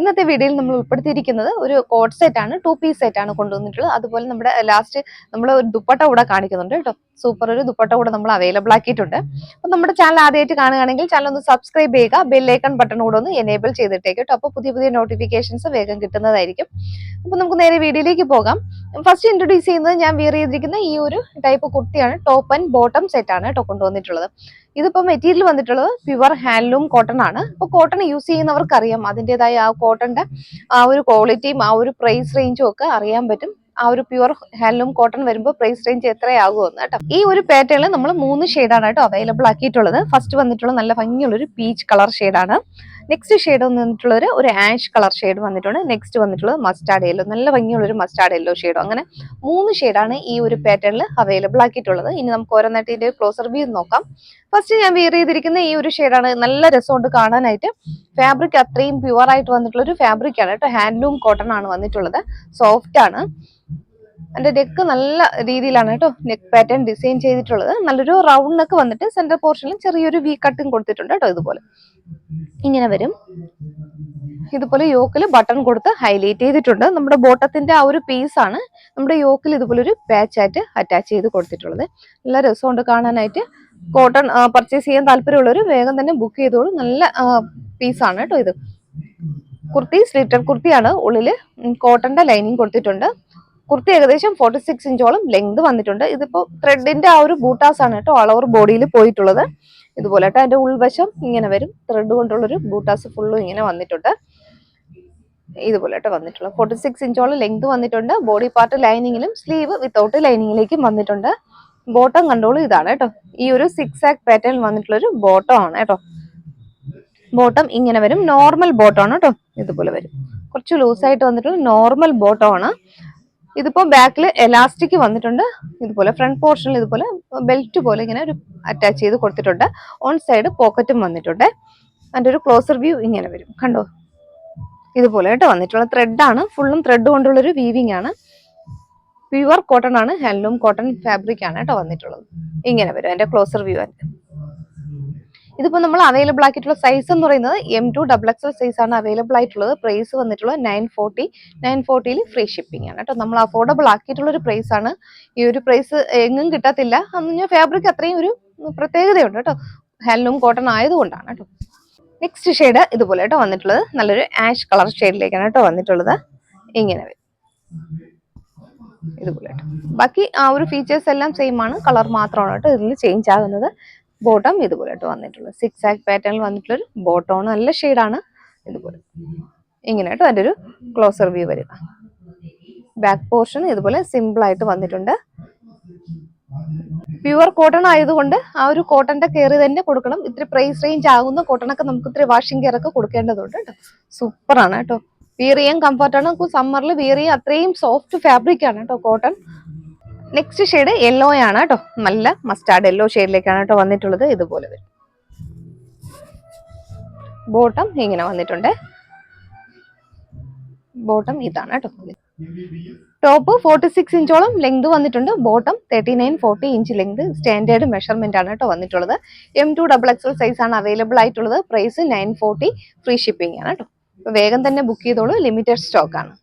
ഇന്നത്തെ വീഡിയോയിൽ നമ്മൾ ഉൾപ്പെടുത്തിയിരിക്കുന്നത് ഒരു കോട്ട് സെറ്റ് ആണ്, 2 പീസ് സെറ്റ് ആണ് കൊണ്ടുവന്നിട്ടുള്ളത്. അതുപോലെ നമ്മുടെ ലാസ്റ്റ് നമ്മൾ ഒരു ദുപ്പട്ട കൂടെ കാണിക്കുന്നുണ്ട് കേട്ടോ. സൂപ്പർ ഒരു ദുപ്പട്ട കൂടെ നമ്മൾ അവൈലബിൾ ആക്കിയിട്ടുണ്ട്. അപ്പൊ നമ്മുടെ ചാനൽ ആദ്യമായിട്ട് കാണുകയാണെങ്കിൽ ചാനൽ ഒന്ന് സബ്സ്ക്രൈബ് ചെയ്യുക, ബെല്ലൈക്കൺ ബട്ടൺ കൂടെ ഒന്ന് എനേബിൾ ചെയ്തിട്ടേക്ക് കേട്ടോ. അപ്പോൾ പുതിയ പുതിയ നോട്ടിഫിക്കേഷൻസ് വേഗം കിട്ടുന്നതായിരിക്കും. അപ്പൊ നമുക്ക് നേരെ വീഡിയോയിലേക്ക് പോകാം. ഫസ്റ്റ് ഇൻട്രൊഡ്യൂസ് ചെയ്യുന്നത് ഞാൻ വിയർ ചെയ്തിരിക്കുന്ന ഈ ഒരു ടൈപ്പ് കുർത്തിയാണ്. ടോപ്പ് ആൻഡ് ബോട്ടം സെറ്റ് ആണ് കേട്ടോ കൊണ്ടുവന്നിട്ടുള്ളത്. ഇതിപ്പോ മെറ്റീരിയൽ വന്നിട്ടുള്ളത് പ്യുവർ ഹാൻഡ്ലൂം കോട്ടൺ ആണ്. ഇപ്പൊ കോട്ടൺ യൂസ് ചെയ്യുന്നവർക്ക് അറിയാം അതിൻ്റെതായ ആ കോട്ടന്റെ ആ ഒരു ക്വാളിറ്റിയും ആ ഒരു പ്രൈസ് റേഞ്ചും ഒക്കെ അറിയാൻ പറ്റും. ആ ഒരു പ്യുവർ ഹാൻഡ്ലൂം കോട്ടൺ വരുമ്പോൾ പ്രൈസ് റേഞ്ച് എത്രയാകുമെന്ന് കേട്ടോ. ഈ ഒരു പാറ്റേണിൽ നമ്മൾ 3 ഷെയ്ഡാണ് കേട്ടോ അവൈലബിൾ ആക്കിയിട്ടുള്ളത്. ഫസ്റ്റ് വന്നിട്ടുള്ള നല്ല ഭംഗിയുള്ള ഒരു പീച്ച് കളർ ഷെയ്ഡാണ്. നെക്സ്റ്റ് ഷെയ്ഡ് വന്നിട്ടുള്ളത് ഒരു ആഷ് കളർ ഷെയ്ഡ് വന്നിട്ടുണ്ട്. നെക്സ്റ്റ് വന്നിട്ടുള്ളത് മസ്റ്റാർഡ് യെല്ലോ, നല്ല ഭംഗിയുള്ള ഒരു മസ്റ്റാർഡ് യെല്ലോ ഷെയ്ഡോ. അങ്ങനെ 3 ഷെയ്ഡാണ് ഈ ഒരു പാറ്റേണിൽ അവൈലബിൾ ആക്കിയിട്ടുള്ളത്. ഇനി നമുക്ക് ഓരോന്നായിട്ട് ഇതിന്റെ ക്ലോസർ വ്യൂ നോക്കാം. ഫസ്റ്റ് ഞാൻ വിയർ ചെയ്തിരിക്കുന്ന ഈ ഒരു ഷെയ്ഡാണ്. നല്ല രസമുണ്ട് കാണാനായിട്ട്. ഫാബ്രിക് അത്രയും പ്യുവർ ആയിട്ട് വന്നിട്ടുള്ള ഒരു ഫാബ്രിക് ആണ് കേട്ടോ. ഹാൻഡ്ലൂം കോട്ടൺ ആണ് വന്നിട്ടുള്ളത്. സോഫ്റ്റ് ആണ്. അതിന്റെ നെക്ക് നല്ല രീതിയിലാണ് കേട്ടോ നെക്ക് പാറ്റേൺ ഡിസൈൻ ചെയ്തിട്ടുള്ളത്. നല്ലൊരു റൗണ്ട് നെക്ക് വന്നിട്ട് സെന്റർ പോർഷനിൽ ചെറിയൊരു വി കട്ടും കൊടുത്തിട്ടുണ്ട് കേട്ടോ. ഇതുപോലെ ഇങ്ങനെ വരും. ഇതുപോലെ യോക്കിൽ ബട്ടൺ കൊടുത്ത് ഹൈലൈറ്റ് ചെയ്തിട്ടുണ്ട്. നമ്മുടെ ബോട്ടത്തിന്റെ ആ ഒരു പീസ് ആണ് നമ്മുടെ യോക്കിൽ ഇതുപോലെ ഒരു പാച്ച് ആയിട്ട് അറ്റാച്ച് ചെയ്ത് കൊടുത്തിട്ടുള്ളത്. നല്ല രസമുണ്ട് കാണാനായിട്ട്. കോട്ടൺ പർച്ചേസ് ചെയ്യാൻ താല്പര്യമുള്ളവർ വേഗം തന്നെ ബുക്ക് ചെയ്തോളൂ. നല്ല പീസാണ് കേട്ടോ ഇത്. കുർത്തി സ്ലിറ്റഡ് കുർത്തിയാണ്. ഉള്ളില് കോട്ടന്റെ ലൈനിങ് കൊടുത്തിട്ടുണ്ട്. കുർത്തി ഏകദേശം 46 ഇഞ്ചോളം ലെങ്ത് വന്നിട്ടുണ്ട്. ഇതിപ്പോ ത്രെഡിന്റെ ആ ഒരു ബൂട്ടാസ് ആണ് കേട്ടോ ഓൾ ഓവർ ബോഡിയിൽ പോയിട്ടുള്ളത്. ഇതുപോലെ കേട്ടോ അതിന്റെ ഉൾവശം ഇങ്ങനെ വരും. ത്രെഡ് കൊണ്ടുള്ളൊരു ബൂട്ടാസ് ഫുള്ളും ഇങ്ങനെ വന്നിട്ടുണ്ട്. ഇതുപോലെ കേട്ടോ വന്നിട്ടുള്ളത്. 46 ഇഞ്ചോളം ലെങ്ത് വന്നിട്ടുണ്ട്. ബോഡി പാർട്ട് ലൈനിങ്ങിലും സ്ലീവ് വിത്തൗട്ട് ലൈനിങ്ങിലേക്കും വന്നിട്ടുണ്ട്. ബോട്ടം കണ്ടോളൂ ഇതാണ് കേട്ടോ. ഈ ഒരു 6 ആക്ക് പാറ്റേൺ വന്നിട്ടുള്ള ഒരു ബോട്ടം ആണ് കേട്ടോ. ബോട്ടം ഇങ്ങനെ വരും. നോർമൽ ബോട്ടം ആണ് കേട്ടോ. ഇതുപോലെ വരും. കുറച്ച് ലൂസായിട്ട് വന്നിട്ടുള്ള നോർമൽ ബോട്ടം ആണ്. ഇതിപ്പോ ബാക്കിൽ എലാസ്റ്റിക് വന്നിട്ടുണ്ട്. ഇതുപോലെ ഫ്രണ്ട് പോർഷനിൽ ഇതുപോലെ ബെൽറ്റ് പോലെ ഇങ്ങനെ ഒരു അറ്റാച്ച് ചെയ്ത് കൊടുത്തിട്ടുണ്ട്. ഓൺ സൈഡ് പോക്കറ്റും വന്നിട്ടുണ്ട്. അതിന്റെ ഒരു ക്ലോസർ വ്യൂ ഇങ്ങനെ വരും. കണ്ടോ ഇതുപോലെ കേട്ടോ വന്നിട്ടുള്ള ത്രെഡ് ആണ്. ഫുള്ളും ത്രെഡ് കൊണ്ടുള്ളൊരു വീവിംഗ് ആണ്. പ്യുവർ കോട്ടൺ ആണ്. ഹാൻഡ്ലൂം കോട്ടൺ ഫാബ്രിക് ആണ് കേട്ടോ വന്നിട്ടുള്ളത്. ഇങ്ങനെ വരും അതിന്റെ ക്ലോസർ വ്യൂ ആണ്. ഇതിപ്പോ നമ്മൾ അവൈലബിൾ ആക്കിയിട്ടുള്ള സൈസ് എന്ന് പറയുന്നത് M2 XXL സൈസ് ആണ് അവൈലബിൾ ആയിട്ടുള്ളത്. പ്രൈസ് വന്നിട്ടുള്ളത് 940. 940 ഫ്രീ ഷിപ്പിംഗ് ആണ് കേട്ടോ. നമ്മൾ അഫോർഡബിൾ ആക്കിയിട്ടുള്ള ഒരു പ്രൈസ് ആണ്. ഈ ഒരു പ്രൈസ് എങ്ങും കിട്ടത്തില്ല. അന്ന് ഫാബ്രിക് അത്രയും ഒരു പ്രത്യേകതയുണ്ട് കേട്ടോ. ഹാൻഡ്ലൂം കോട്ടൺ ആയതുകൊണ്ടാണ് കേട്ടോ. നെക്സ്റ്റ് ഷെയ്ഡ് ഇതുപോലെ കേട്ടോ വന്നിട്ടുള്ളത്. നല്ലൊരു ആഷ് കളർ ഷെയ്ഡിലേക്കാണ് കേട്ടോ വന്നിട്ടുള്ളത്. ഇങ്ങനെ വരും ഇതുപോലെ കേട്ടോ. ബാക്കി ആ ഒരു ഫീച്ചേഴ്സ് എല്ലാം സെയിം ആണ്. കളർ മാത്രമാണ് കേട്ടോ ഇതിൽ ചേഞ്ച് ആകുന്നത്. ബോട്ടം ഇതുപോലെ ആയിട്ട് വന്നിട്ടുള്ളത് 6 ആക്ക് പാറ്റേണിൽ വന്നിട്ടുള്ളൊരു ബോട്ടമാണ്. നല്ല ഷെയ്ഡാണ്. ഇതുപോലെ ഇങ്ങനെ ആയിട്ട് അതിൻ്റെ ഒരു ക്ലോസർ വ്യൂ വരിക. ബാക്ക് പോർഷൻ ഇതുപോലെ സിമ്പിൾ ആയിട്ട് വന്നിട്ടുണ്ട്. പ്യുവർ കോട്ടൺ ആയതുകൊണ്ട് ആ ഒരു കോട്ടന്റെ കെയർ തന്നെ കൊടുക്കണം. ഇത്തിരി പ്രൈസ് റേഞ്ച് ആകുന്ന കോട്ടണൊക്കെ നമുക്ക് ഇത്തിരി വാഷിംഗ് കെയർ ഒക്കെ കൊടുക്കേണ്ടതുണ്ട് കേട്ടോ. സൂപ്പർ ആണ് കേട്ടോ. വിയർ ചെയ്യാൻ കംഫർട്ടാണ്. സമ്മറിൽ വിയർ ചെയ്യാൻ അത്രയും സോഫ്റ്റ് ഫാബ്രിക് ആണ് കേട്ടോ കോട്ടൺ. നെക്സ്റ്റ് ഷെയ്ഡ് യെല്ലോ ആണ് കേട്ടോ. നല്ല മസ്റ്റാർഡ് യെല്ലോ ഷെയ്ഡിലേക്കാണ് കേട്ടോ വന്നിട്ടുള്ളത്. ഇതുപോലെ വരും. ബോട്ടം ഇങ്ങനെ വന്നിട്ടുണ്ട്. ബോട്ടം ഇതാണ് കേട്ടോ. ടോപ്പ് 46 ഇഞ്ചോളം ലെങ്ത് വന്നിട്ടുണ്ട്. Bottom 39-40 inch length standard measurement ആണ് കേട്ടോ വന്നിട്ടുള്ളത്. M2 XXL സൈസ് ആണ് അവൈലബിൾ ആയിട്ടുള്ളത്. പ്രൈസ് 940 ഫ്രീ ഷിപ്പിംഗ് ആണ് കേട്ടോ. വേഗം തന്നെ ബുക്ക് ചെയ്തോളൂ. ലിമിറ്റഡ് സ്റ്റോക്ക് ആണ്.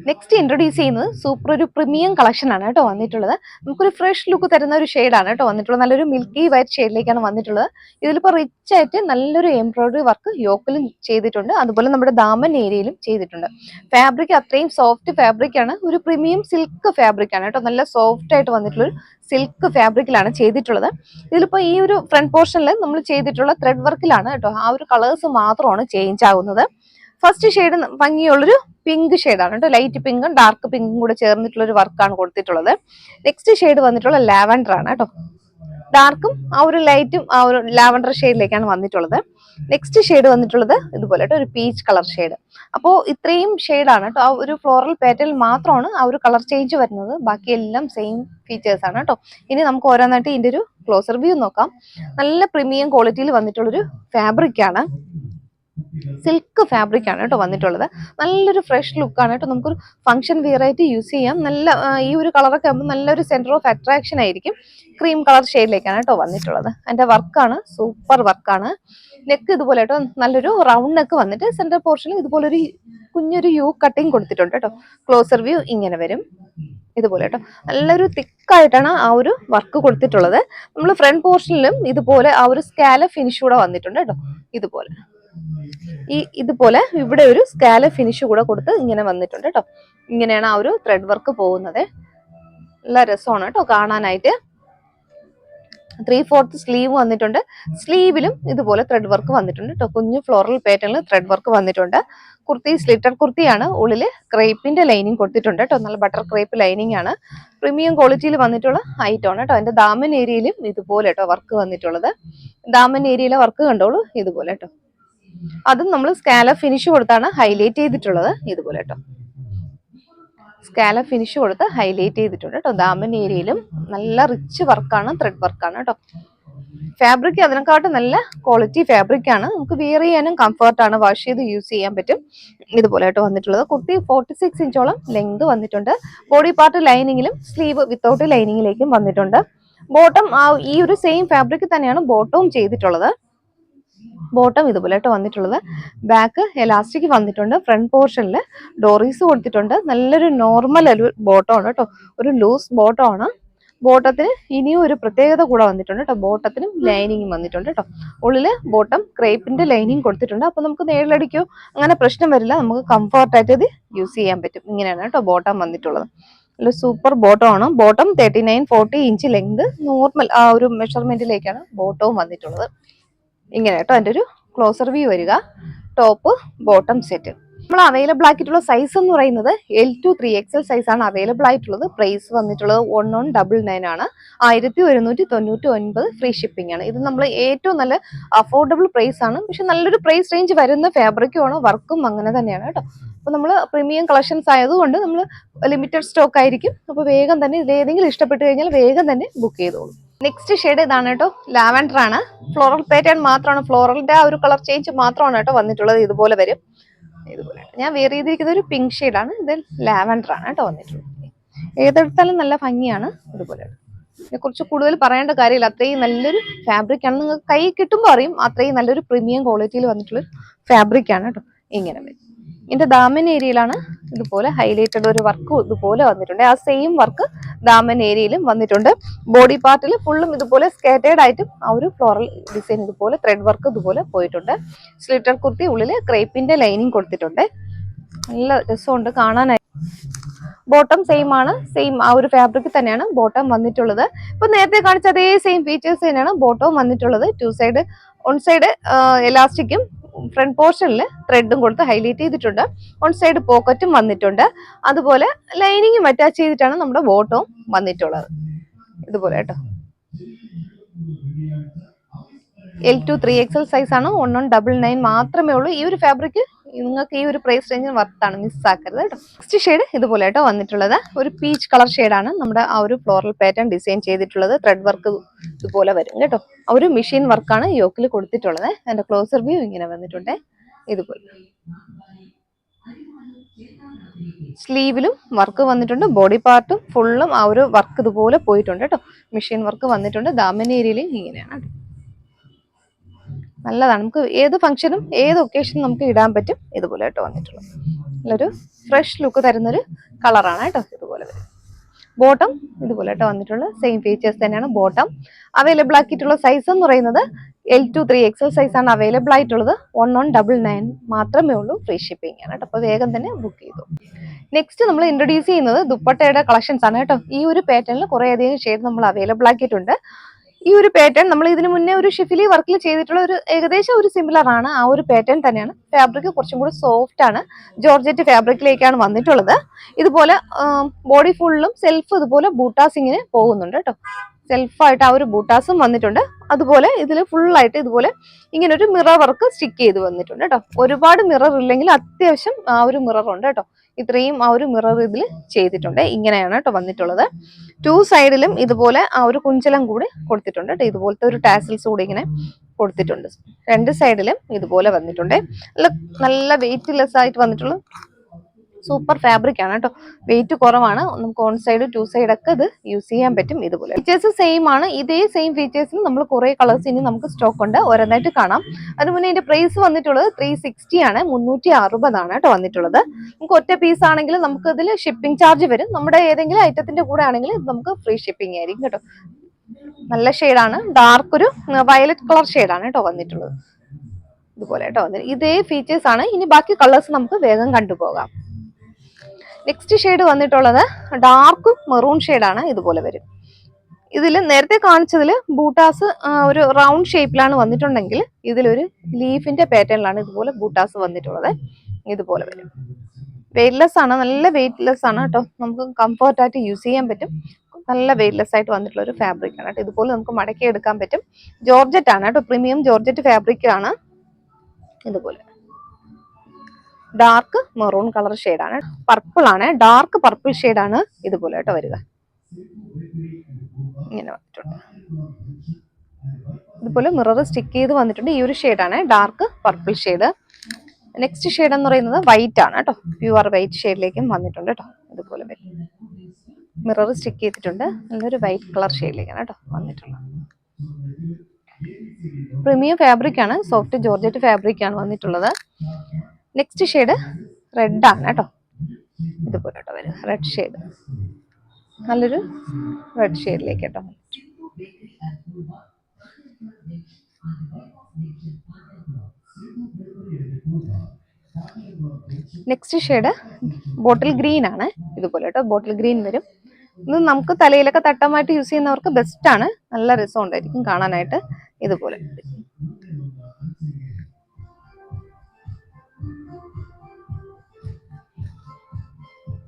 നെക്സ്റ്റ് ഇൻട്രൊഡ്യൂസ് ചെയ്യുന്നത് സൂപ്പർ ഒരു പ്രീമിയം കളക്ഷൻ ആണ് കേട്ടോ വന്നിട്ടുള്ളത്. നമുക്കൊരു ഫ്രഷ് ലുക്ക് തരുന്ന ഒരു ഷെയ്ഡാണ് കേട്ടോ വന്നിട്ടുള്ളത്. നല്ലൊരു മിൽക്കി വൈറ്റ് ഷെയ്ഡിലേക്കാണ് വന്നിട്ടുള്ളത്. ഇതിലിപ്പോൾ റിച്ച് ആയിട്ട് നല്ലൊരു എംബ്രോയിഡറി വർക്ക് യോക്കിലും ചെയ്തിട്ടുണ്ട്. അതുപോലെ നമ്മുടെ ദാമൻ ഏരിയയിലും ചെയ്തിട്ടുണ്ട്. ഫാബ്രിക് അത്രയും സോഫ്റ്റ് ഫാബ്രിക് ആണ്. ഒരു പ്രീമിയം സിൽക്ക് ഫാബ്രിക് ആണ് കേട്ടോ. നല്ല സോഫ്റ്റ് ആയിട്ട് വന്നിട്ടുള്ള ഒരു സിൽക്ക് ഫാബ്രിക്കിലാണ് ചെയ്തിട്ടുള്ളത്. ഇതിലിപ്പോൾ ഈ ഒരു ഫ്രണ്ട് പോർഷനിൽ നമ്മൾ ചെയ്തിട്ടുള്ള ത്രെഡ് വർക്കിലാണ് കേട്ടോ. ആ ഒരു കളേഴ്സ് മാത്രമാണ് ചേഞ്ച് ആകുന്നത്. ഫസ്റ്റ് ഷെയ്ഡ് ഭംഗിയുള്ളൊരു പിങ്ക് ഷെയ്ഡാണ് കേട്ടോ. ലൈറ്റ് പിങ്കും ഡാർക്ക് പിങ്കും കൂടെ ചേർന്നിട്ടുള്ള ഒരു വർക്കാണ് കൊടുത്തിട്ടുള്ളത്. നെക്സ്റ്റ് ഷെയ്ഡ് വന്നിട്ടുള്ള ലാവൻഡർ ആണ് കേട്ടോ. ഡാർക്കും ആ ഒരു ലൈറ്റും ആ ഒരു ലാവൻഡർ ഷെയ്ഡിലേക്കാണ് വന്നിട്ടുള്ളത്. നെക്സ്റ്റ് ഷെയ്ഡ് വന്നിട്ടുള്ളത് ഇതുപോലെ കേട്ടോ ഒരു പീച്ച് കളർ ഷെയ്ഡ്. അപ്പോൾ ഇത്രയും ഷെയ്ഡാണ് കേട്ടോ. ആ ഒരു ഫ്ലോറൽ പാറ്റേൺ മാത്രമാണ് ആ ഒരു കളർ ചേഞ്ച് വരുന്നത്. ബാക്കിയെല്ലാം സെയിം ഫീച്ചേഴ്സ് ആണ് കേട്ടോ. ഇനി നമുക്ക് ഓരോന്നായിട്ട് ഇതിന്റെ ഒരു ക്ലോസർ വ്യൂ നോക്കാം. നല്ല പ്രീമിയം ക്വാളിറ്റിയിൽ വന്നിട്ടുള്ളൊരു ഫാബ്രിക് ആണ്. സിൽക്ക് ഫാബ്രിക് ആണ് കേട്ടോ വന്നിട്ടുള്ളത്. നല്ലൊരു ഫ്രഷ് ലുക്കാണ് കേട്ടോ. നമുക്കൊരു ഫംഗ്ഷൻ വിയർ ആയിട്ട് യൂസ് ചെയ്യാം. നല്ല ഈ ഒരു കളറൊക്കെ ആകുമ്പോൾ നല്ലൊരു സെന്റർ ഓഫ് അട്രാക്ഷൻ ആയിരിക്കും. ക്രീം കളർ ഷെയ്ഡിലേക്കാണ് കേട്ടോ വന്നിട്ടുള്ളത്. അതിന്റെ വർക്കാണ് സൂപ്പർ വർക്കാണ്. നെക്ക് ഇതുപോലെ കേട്ടോ നല്ലൊരു റൗണ്ട് നെക്ക് വന്നിട്ട് സെന്റർ പോർഷനിൽ ഇതുപോലൊരു കുഞ്ഞൊരു യു കട്ടിങ് കൊടുത്തിട്ടുണ്ട് കേട്ടോ. ക്ലോസർ വ്യൂ ഇങ്ങനെ വരും ഇതുപോലെ കേട്ടോ. നല്ലൊരു തിക്കായിട്ടാണ് ആ ഒരു വർക്ക് കൊടുത്തിട്ടുള്ളത്. നമ്മൾ ഫ്രണ്ട് പോർഷനിലും ഇതുപോലെ ആ ഒരു സ്കാല ഫിനിഷ് കൂടെ വന്നിട്ടുണ്ട് കേട്ടോ. ഇതുപോലെ ഇവിടെ ഒരു സ്കാല ഫിനിഷ് കൂടെ കൊടുത്ത് ഇങ്ങനെ വന്നിട്ടുണ്ട് കേട്ടോ. ഇങ്ങനെയാണ് ആ ഒരു ത്രെഡ് വർക്ക് പോകുന്നത്. നല്ല രസമാണ് കേട്ടോ കാണാനായിട്ട്. 3/4 സ്ലീവ് വന്നിട്ടുണ്ട്. സ്ലീവിലും ഇതുപോലെ ത്രെഡ് വർക്ക് വന്നിട്ടുണ്ട് കേട്ടോ. കുഞ്ഞു ഫ്ലോറൽ പാറ്റേണിൽ ത്രെഡ് വർക്ക് വന്നിട്ടുണ്ട്. കുർത്തി സ്ലിറ്റർ കുർത്തിയാണ്. ഉള്ളില് ക്രേപ്പിന്റെ ലൈനിങ് കൊടുത്തിട്ടുണ്ട് കേട്ടോ. നല്ല ബട്ടർ ക്രേപ്പ് ലൈനിങ് ആണ്. പ്രീമിയം ക്വാളിറ്റിയിൽ വന്നിട്ടുള്ള ഐറ്റം ആണ് കേട്ടോ. അതിന്റെ ദാമൻ ഏരിയയിലും ഇതുപോലെ കേട്ടോ വർക്ക് വന്നിട്ടുള്ളത്. ദാമൻ ഏരിയയിലെ വർക്ക് കണ്ടോളൂ ഇതുപോലെ കേട്ടോ. അതും നമ്മൾ സ്കാല ഫിനിഷ് കൊടുത്താണ് ഹൈലൈറ്റ് ചെയ്തിട്ടുള്ളത് ഇതുപോലെ കേട്ടോ. സ്കാല ഫിനിഷ് കൊടുത്ത് ഹൈലൈറ്റ് ചെയ്തിട്ടുണ്ട് കേട്ടോ. ദാമൻ ഏരിയയിലും നല്ല റിച്ച് വർക്കാണ്, ത്രെഡ് വർക്കാണ് കേട്ടോ. ഫാബ്രിക് അതിനെക്കാട്ടും നല്ല ക്വാളിറ്റി ഫാബ്രിക് ആണ്. നമുക്ക് വിയർ ചെയ്യാനും കംഫർട്ടാണ്, വാഷ് ചെയ്ത് യൂസ് ചെയ്യാൻ പറ്റും. ഇതുപോലെ കേട്ടോ വന്നിട്ടുള്ളത്. കുർത്തി 46 ഇഞ്ചോളം ലെങ്ത് വന്നിട്ടുണ്ട്. ബോഡി പാർട്ട് ലൈനിങ്ങിലും സ്ലീവ് വിത്തൗട്ട് ലൈനിങ്ങിലേക്കും വന്നിട്ടുണ്ട്. ബോട്ടം ഈ ഒരു സെയിം ഫാബ്രിക് തന്നെയാണ് ബോട്ടവും ചെയ്തിട്ടുള്ളത്. ബോട്ടം ഇതുപോലെ കേട്ടോ വന്നിട്ടുള്ളത്. ബാക്ക് എലാസ്റ്റിക് വന്നിട്ടുണ്ട്. ഫ്രണ്ട് പോർഷനിൽ ഡോറീസ് കൊടുത്തിട്ടുണ്ട്. നല്ലൊരു നോർമൽ ഒരു ബോട്ടം ആണ് കേട്ടോ. ഒരു ലൂസ് ബോട്ടം ആണ്. ബോട്ടത്തിന് ഇനിയും ഒരു പ്രത്യേകത കൂടെ വന്നിട്ടുണ്ട് കേട്ടോ. ബോട്ടത്തിനും ലൈനിങ്ങും വന്നിട്ടുണ്ട് കേട്ടോ. ഉള്ളില് ബോട്ടം ക്രേപ്പിന്റെ ലൈനിങ് കൊടുത്തിട്ടുണ്ട്. അപ്പൊ നമുക്ക് നേരിലടിക്കോ അങ്ങനെ പ്രശ്നം വരില്ല. നമുക്ക് കംഫർട്ടായിട്ട് ഇത് യൂസ് ചെയ്യാൻ പറ്റും. ഇങ്ങനെയാണ് കേട്ടോ ബോട്ടം വന്നിട്ടുള്ളത്. നല്ല സൂപ്പർ ബോട്ടം ആണ്. ബോട്ടം 39-40 ഇഞ്ച് ലെങ്ത് നോർമൽ ആ ഒരു മെഷർമെന്റിലേക്കാണ് ബോട്ടവും വന്നിട്ടുള്ളത്. ഇങ്ങനെ കേട്ടോ അതിന്റെ ഒരു ക്ലോസർ വ്യൂ വരിക. Top bottom set. നമ്മൾ അവൈലബിൾ ആക്കിയിട്ടുള്ള സൈസ് എന്ന് പറയുന്നത് L to 3XL സൈസ് ആണ് അവൈലബിൾ ആയിട്ടുള്ളത്. പ്രൈസ് വന്നിട്ടുള്ളത് 1199 ആണ്. 1199 ഫ്രീ ഷിപ്പിംഗ് ആണ്. ഇത് നമ്മൾ ഏറ്റവും നല്ല അഫോർഡബിൾ പ്രൈസ് ആണ്. പക്ഷെ നല്ലൊരു പ്രൈസ് റേഞ്ച് വരുന്ന ഫാബ്രിക്കും ആണ്. വർക്കും അങ്ങനെ തന്നെയാണ് കേട്ടോ. അപ്പൊ നമ്മൾ പ്രീമിയം കളക്ഷൻസ് ആയതുകൊണ്ട് നമ്മൾ ലിമിറ്റഡ് സ്റ്റോക്ക് ആയിരിക്കും. അപ്പൊ വേഗം തന്നെ ഇത് ഏതെങ്കിലും ഇഷ്ടപ്പെട്ട് കഴിഞ്ഞാൽ വേഗം തന്നെ ബുക്ക് ചെയ്തോളൂ. നെക്സ്റ്റ് ഷെയ്ഡ് ഇതാണ് കേട്ടോ. ലാവൻഡർ ആണ്. ഫ്ലോറൽ പാറ്റേൺ മാത്രമാണ്. ഫ്ലോറലിന്റെ ആ ഒരു കളർ ചേഞ്ച് മാത്രമാണ് കേട്ടോ വന്നിട്ടുള്ളത്. ഇതുപോലെ വരും. ഇതുപോലെ ഞാൻ വെയർ ചെയ്തിരിക്കുന്ന ഒരു പിങ്ക് ഷെയ്ഡാണ്. ഇത് ലാവൻഡർ ആണ് കേട്ടോ വന്നിട്ടുള്ളത്. ഏതെടുത്താലും നല്ല ഭംഗിയാണ്. ഇതുപോലെ ഇതിനെ കുറിച്ച് കൂടുതൽ പറയേണ്ട കാര്യമില്ല. അത്രയും നല്ലൊരു ഫാബ്രിക് ആണ്. നിങ്ങൾക്ക് കൈ കിട്ടുമ്പോൾ അറിയും അത്രയും നല്ലൊരു പ്രീമിയം ക്വാളിറ്റിയിൽ വന്നിട്ടുള്ള ഫാബ്രിക് ആണ് കേട്ടോ. ഇങ്ങനെ വരും. ഇതിന്റെ ദാമൻ ഏരിയയിലാണ് ഇതുപോലെ ഹൈലൈറ്റഡ് ഒരു വർക്ക് ഇതുപോലെ വന്നിട്ടുണ്ട്. ആ സെയിം വർക്ക് ദാമൻ ഏരിയയിലും വന്നിട്ടുണ്ട്. ബോഡി പാർട്ടിൽ ഫുള്ളും ഇതുപോലെ സ്കാറ്റേഡ് ആയിട്ടും ആ ഒരു ഫ്ലോറൽ ഡിസൈൻ ഇതുപോലെ ത്രെഡ് വർക്ക് ഇതുപോലെ പോയിട്ടുണ്ട്. സ്ലിറ്റർ കുർത്തി ഉള്ളില് ക്രേപ്പിന്റെ ലൈനിങ് കൊടുത്തിട്ടുണ്ട്. നല്ല രസമുണ്ട് കാണാനായി. ബോട്ടം സെയിം ആണ്. സെയിം ആ ഒരു ഫാബ്രിക് തന്നെയാണ് ബോട്ടം വന്നിട്ടുള്ളത്. ഇപ്പൊ നേരത്തെ കാണിച്ച അതേ സെയിം ഫീച്ചേഴ്സ് തന്നെയാണ് ബോട്ടവും വന്നിട്ടുള്ളത്. വൺ സൈഡ് എലാസ്റ്റിക്കും ഫ്രണ്ട് പോർഷനിൽ ത്രെഡും കൊടുത്ത് ഹൈലൈറ്റ് ചെയ്തിട്ടുണ്ട്. വൺ സൈഡ് പോക്കറ്റും വന്നിട്ടുണ്ട്. അതുപോലെ ലൈനിങ്ങും അറ്റാച്ച് ചെയ്തിട്ടാണ് നമ്മുടെ ബോട്ടവും വന്നിട്ടുള്ളത്. ഇതുപോലെ കേട്ടോ. L to 3XL സൈസ് ആണ്. 1199 മാത്രമേ ഉള്ളൂ. ഈ ഒരു ഫാബ്രിക് നിങ്ങൾക്ക് ഈ ഒരു പ്രൈസ് റേഞ്ചിന് വർത്താണ്, മിസ്സാക്കരുത് കേട്ടോ. നെക്സ്റ്റ് ഷെയ്ഡ് ഇതുപോലെ കേട്ടോ വന്നിട്ടുള്ളത്. ഒരു പീച്ച് കളർ ഷെയ്ഡാണ് നമ്മുടെ ആ ഒരു ഫ്ലോറൽ പാറ്റേൺ ഡിസൈൻ ചെയ്തിട്ടുള്ളത്. ത്രെഡ് വർക്ക് ഇതുപോലെ വരും കേട്ടോ. ആ ഒരു മെഷീൻ വർക്കാണ് യോക്കിൽ കൊടുത്തിട്ടുള്ളത്. അതിന്റെ ക്ലോസർ വ്യൂ ഇങ്ങനെ വന്നിട്ടുണ്ട്. ഇതുപോലെ സ്ലീവിലും വർക്ക് വന്നിട്ടുണ്ട്. ബോഡി പാർട്ടും ഫുള്ളും ആ ഒരു വർക്ക് ഇതുപോലെ പോയിട്ടുണ്ട് കേട്ടോ. മെഷീൻ വർക്ക് വന്നിട്ടുണ്ട്. ദാമൻ ഏരിയയിലും ഇങ്ങനെയാണ്. നല്ലതാണ്. നമുക്ക് ഏത് ഫംഗ്ഷനും ഏത് ഒക്കേഷനും നമുക്ക് ഇടാൻ പറ്റും. ഇതുപോലെ കേട്ടോ വന്നിട്ടുള്ളത്. നല്ലൊരു ഫ്രഷ് ലുക്ക് തരുന്നൊരു കളറാണ് കേട്ടോ. ഇതുപോലെ വരും. ബോട്ടം ഇതുപോലെ കേട്ടോ വന്നിട്ടുള്ളത്. സെയിം ഫീച്ചേഴ്സ് തന്നെയാണ്. ബോട്ടം അവൈലബിൾ ആക്കിയിട്ടുള്ള സൈസ് എന്ന് പറയുന്നത് L to 3XL സൈസ് ആണ് അവൈലബിൾ ആയിട്ടുള്ളത്. 1199 മാത്രമേ ഉള്ളൂ. ഫ്രീ ഷിപ്പിംഗ് ആണ് കേട്ടോ. അപ്പൊ വേഗം തന്നെ ബുക്ക് ചെയ്തു. നെക്സ്റ്റ് നമ്മൾ ഇൻട്രൊഡ്യൂസ് ചെയ്യുന്നത് ദുപ്പട്ടയുടെ കളക്ഷൻസ് ആണ് കേട്ടോ. ഈ ഒരു പാറ്റേണിൽ കുറെ അധികം ഷെയ്ഡ് നമ്മൾ അവൈലബിൾ ആക്കിയിട്ടുണ്ട്. ഈ ഒരു പാറ്റേൺ നമ്മൾ ഇതിനു മുന്നേ ഒരു ഷിഫിലി വർക്കിൽ ചെയ്തിട്ടുള്ള ഒരു ഏകദേശം ഒരു സിമിലർ ആണ്. ആ ഒരു പാറ്റേൺ തന്നെയാണ്. ഫാബ്രിക് കുറച്ചും കൂടി സോഫ്റ്റ് ആണ്. ജോർജറ്റ് ഫാബ്രിക്കിലേക്കാണ് വന്നിട്ടുള്ളത്. ഇതുപോലെ ബോഡി ഫുള്ളും സെൽഫ് ഇതുപോലെ ബൂട്ടാസ് ഇങ്ങനെ പോകുന്നുണ്ട് കേട്ടോ. സെൽഫായിട്ട് ആ ഒരു ബൂട്ടാസും വന്നിട്ടുണ്ട്. അതുപോലെ ഇതിൽ ഫുള്ളായിട്ട് ഇതുപോലെ ഇങ്ങനെ ഒരു മിറർ വർക്ക് സ്റ്റിക്ക് ചെയ്ത് വന്നിട്ടുണ്ട് കേട്ടോ. ഒരുപാട് മിറർ ഇല്ലെങ്കിൽ അത്യാവശ്യം ആ ഒരു മിറർ ഉണ്ട് കേട്ടോ. ഇത്രയും ആ ഒരു മിറർ ഇതിൽ ചെയ്തിട്ടുണ്ട്. ഇങ്ങനെയാണ് കേട്ടോ വന്നിട്ടുള്ളത്. 2 സൈഡിലും ഇതുപോലെ ആ ഒരു കുഞ്ചലം കൂടി കൊടുത്തിട്ടുണ്ട് കേട്ടോ. ഇതുപോലത്തെ ഒരു ടാസിൽസ് കൂടി ഇങ്ങനെ കൊടുത്തിട്ടുണ്ട്. 2 സൈഡിലും ഇതുപോലെ വന്നിട്ടുണ്ട്. നല്ല വെയിറ്റ്ലെസ് ആയിട്ട് വന്നിട്ടുള്ള സൂപ്പർ ഫാബ്രിക് ആണ് കേട്ടോ. വെയിറ്റ് കുറവാണ്. നമുക്ക് 1 സൈഡ് 2 സൈഡ് ഒക്കെ ഇത് യൂസ് ചെയ്യാൻ പറ്റും. ഇതുപോലെ ഫീച്ചേഴ്സ് സെയിം ആണ്. ഇതേ സെയിം ഫീച്ചേഴ്സിന് നമ്മൾ കുറെ കളേഴ്സ് ഇനി നമുക്ക് സ്റ്റോക്ക് ഉണ്ട്. ഓരോന്നായിട്ട് കാണാം. അതിന് മുന്നേ ഇതിന്റെ പ്രൈസ് വന്നിട്ടുള്ളത് 360 ആണ്. 360 ആണ് കേട്ടോ വന്നിട്ടുള്ളത്. നമുക്ക് ഒറ്റ പീസ് ആണെങ്കിൽ നമുക്ക് ഇതിൽ ഷിപ്പിംഗ് ചാർജ് വരും. നമ്മുടെ ഏതെങ്കിലും ഐറ്റത്തിന്റെ കൂടെ ആണെങ്കിൽ നമുക്ക് ഫ്രീ ഷിപ്പിംഗ് ആയിരിക്കും കേട്ടോ. നല്ല ഷെയ്ഡാണ്. ഡാർക്ക് ഒരു വയലറ്റ് കളർ ഷെയ്ഡാണ് കേട്ടോ വന്നിട്ടുള്ളത്. ഇതുപോലെ കേട്ടോ. ഇതേ ഫീച്ചേഴ്സ് ആണ്. ഇനി ബാക്കി കളേഴ്സ് നമുക്ക് വേഗം കണ്ടുപോകാം. നെക്സ്റ്റ് ഷെയ്ഡ് വന്നിട്ടുള്ളത് ഡാർക്ക് മെറൂൺ ഷെയ്ഡാണ്. ഇതുപോലെ വരും. ഇതിൽ നേരത്തെ കാണിച്ചതിൽ ബൂട്ടാസ് ഒരു റൗണ്ട് ഷേപ്പിലാണ് വന്നിട്ടുണ്ടെങ്കിൽ ഇതിലൊരു ലീഫിന്റെ പാറ്റേണിലാണ് ഇതുപോലെ ബൂട്ടാസ് വന്നിട്ടുള്ളത്. ഇതുപോലെ വരും. വെയിറ്റ്ലെസ് ആണ്. നല്ല വെയിറ്റ്ലെസ് ആണ് കേട്ടോ. നമുക്ക് കംഫർട്ടായിട്ട് യൂസ് ചെയ്യാൻ പറ്റും. നല്ല വെയിറ്റ്ലെസ് ആയിട്ട് വന്നിട്ടുള്ള ഒരു ഫാബ്രിക് ആണ് കേട്ടോ. ഇതുപോലെ നമുക്ക് മടക്കി എടുക്കാൻ പറ്റും. ജോർജറ്റ് ആണ് കേട്ടോ. പ്രീമിയം ജോർജറ്റ് ഫാബ്രിക് ആണ്. ഇതുപോലെ ഡാർക്ക് മെറൂൺ കളർ ഷെയ്ഡാണ്. പർപ്പിൾ ആണ്. ഡാർക്ക് പർപ്പിൾ ഷെയ്ഡാണ് ഇതുപോലെ കേട്ടോ വരിക. ഇങ്ങനെ വന്നിട്ടുണ്ട്. ഇതുപോലെ മിറർ സ്റ്റിക്ക് ചെയ്ത് വന്നിട്ടുണ്ട്. ഈ ഒരു ഷെയ്ഡാണ് dark purple shade. Next shade എന്ന് പറയുന്നത് വൈറ്റ് ആണ് കേട്ടോ. പ്യുവർ വൈറ്റ് ഷെയ്ഡിലേക്കും വന്നിട്ടുണ്ട് കേട്ടോ. ഇതുപോലെ മിറർ സ്റ്റിക്ക് ചെയ്തിട്ടുണ്ട്. നല്ലൊരു വൈറ്റ് കളർ ഷെയ്ഡിലേക്കാണ് കേട്ടോ വന്നിട്ടുള്ളത്. പ്രീമിയം ഫാബ്രിക് ആണ്. സോഫ്റ്റ് ജോർജറ്റ് ഫാബ്രിക് ആണ് വന്നിട്ടുള്ളത്. നെക്സ്റ്റ് ഷെയ്ഡ് റെഡ് ആണ് കേട്ടോ. ഇതുപോലെ കേട്ടോ വരും. Red shade. നല്ലൊരു റെഡ് ഷെയ്ഡിലേക്ക് കേട്ടോ. നെക്സ്റ്റ് ഷെയ്ഡ് ബോട്ടിൽ ഗ്രീൻ ആണ്. ഇതുപോലെ കേട്ടോ. ബോട്ടിൽ ഗ്രീൻ വരും. ഇത് നമുക്ക് തലയിലൊക്കെ തട്ടമായിട്ട് യൂസ് ചെയ്യുന്നവർക്ക് ബെസ്റ്റ് ആണ്. നല്ല രസമുണ്ടായിരിക്കും കാണാനായിട്ട്. ഇതുപോലെ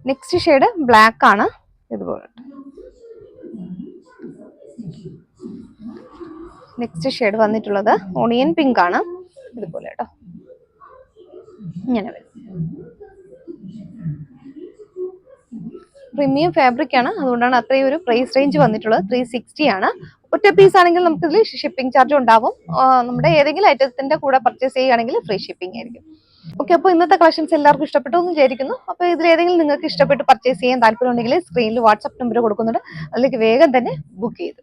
നെക്സ്റ്റ് ഷെയ്ഡ് ബ്ലാക്ക് ആണ്. ഇതുപോലെ നെക്സ്റ്റ് ഷെയ്ഡ് വന്നിട്ടുള്ളത് ഓണിയൻ പിങ്ക് ആണ്. ഇതുപോലെ കേട്ടോ. ഇങ്ങനെ വരും. പ്രീമിയം ഫാബ്രിക് ആണ്. അതുകൊണ്ടാണ് അത്രയും ഒരു പ്രൈസ് റേഞ്ച് വന്നിട്ടുള്ളത്. 360 ആണ്. ഒറ്റ പീസ് ആണെങ്കിൽ നമുക്ക് ഇതിൽ ഷിപ്പിംഗ് ചാർജ് ഉണ്ടാവും. നമ്മുടെ ഏതെങ്കിലും ഐറ്റത്തിന്റെ കൂടെ പർച്ചേസ് ചെയ്യുകയാണെങ്കിൽ ഫ്രീ ഷിപ്പിംഗ് ആയിരിക്കും. ഓക്കെ, അപ്പോൾ ഇന്നത്തെ കളക്ഷൻസ് എല്ലാവർക്കും ഇഷ്ടപ്പെട്ടു എന്ന് വിചാരിക്കുന്നു. അപ്പോൾ ഇതിൽ ഏതെങ്കിലും നിങ്ങൾക്ക് ഇഷ്ടപ്പെട്ട് പർച്ചേസ് ചെയ്യാൻ താല്പര്യം ഉണ്ടെങ്കിൽ സ്ക്രീനിൽ വാട്സ്ആപ്പ് നമ്പർ കൊടുക്കുന്നുണ്ട്. അതിലേക്ക് വേഗം തന്നെ ബുക്ക് ചെയ്തു.